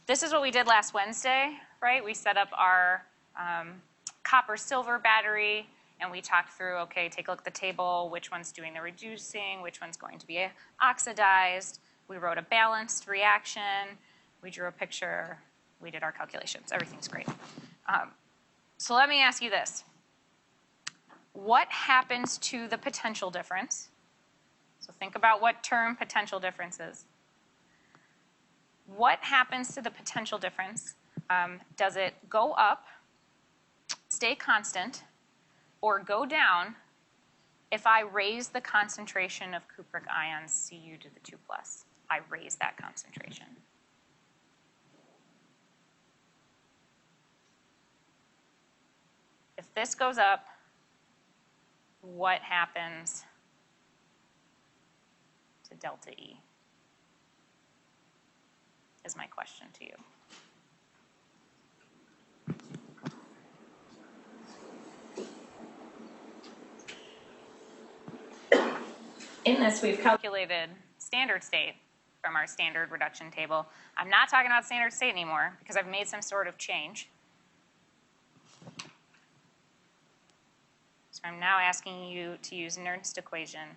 this is what we did last Wednesday, right? We set up our copper-silver battery, and we talked through, okay, take a look at the table, which one's doing the reducing, which one's going to be oxidized. We wrote a balanced reaction. We drew a picture. We did our calculations. Everything's great. So let me ask you this. What happens to the potential difference? So think about what term potential difference is. What happens to the potential difference? Does it go up, stay constant, or go down if I raise the concentration of cupric ions Cu to the 2+? I raise that concentration. If this goes up, what happens to delta E? Is my question to you. In this, we've calculated standard state from our standard reduction table. I'm not talking about standard state anymore because I've made some sort of change. So I'm now asking you to use Nernst equation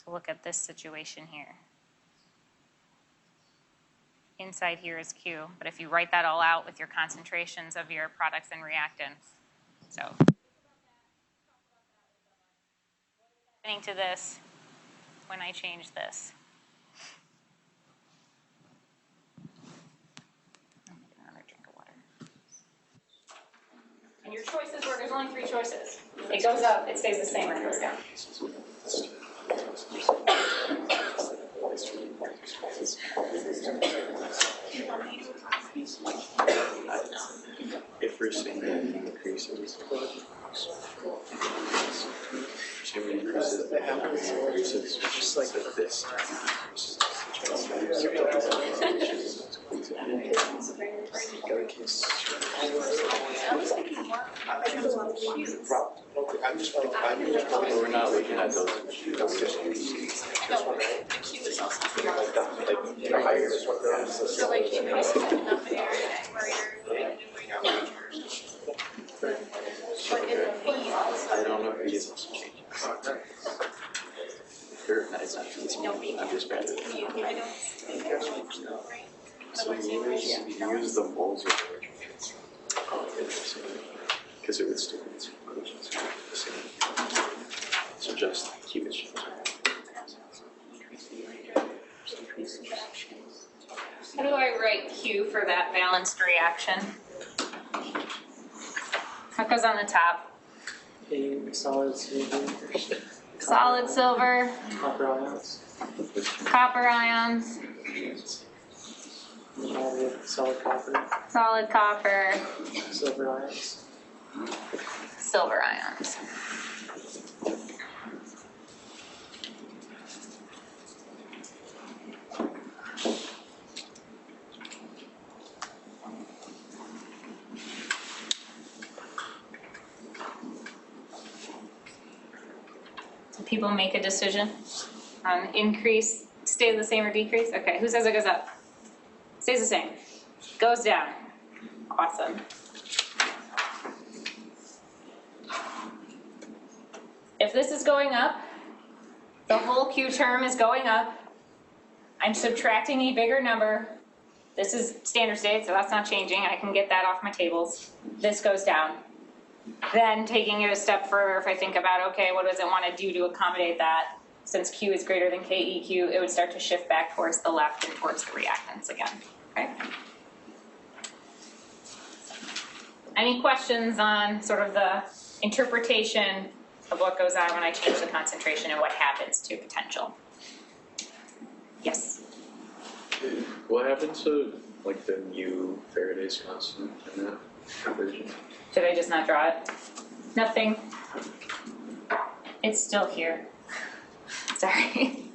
to look at this situation here. Inside here is Q, but if you write that all out with your concentrations of your products and reactants. So happening to this when I change this. I'll make another drink of water. And your choices were, there's only 3 choices. It goes up, it stays the same, or it goes down. If we're saying that it increases, increases just like this. We're not looking at those. So like you guys have enough air greater but in the V also. I don't know if it is also changing. It's not. I'm just bad at it. I don't think it's right. So you use the moles of the original. Oh, interesting. Because it would still be the same. So just keep it changing. How do I write Q for that balanced reaction? What goes on the top? A solid silver. Solid silver. Copper ions. Copper ions. Solid copper. Solid copper. Silver ions. Silver ions. People make a decision on increase, stay the same or decrease? Okay, who says it goes up? Stays the same. Goes down. Awesome. If this is going up, the whole Q term is going up. I'm subtracting a bigger number. This is standard state, so that's not changing. I can get that off my tables. This goes down. Then taking it a step further, if I think about, okay, what does it want to do to accommodate that? Since Q is greater than KEQ, it would start to shift back towards the left and towards the reactants again, okay? Any questions on sort of the interpretation of what goes on when I change the concentration and what happens to potential? Yes? What happens to like the mu Faraday's constant in that conversion? Did I just not draw it? Nothing. It's still here. Sorry.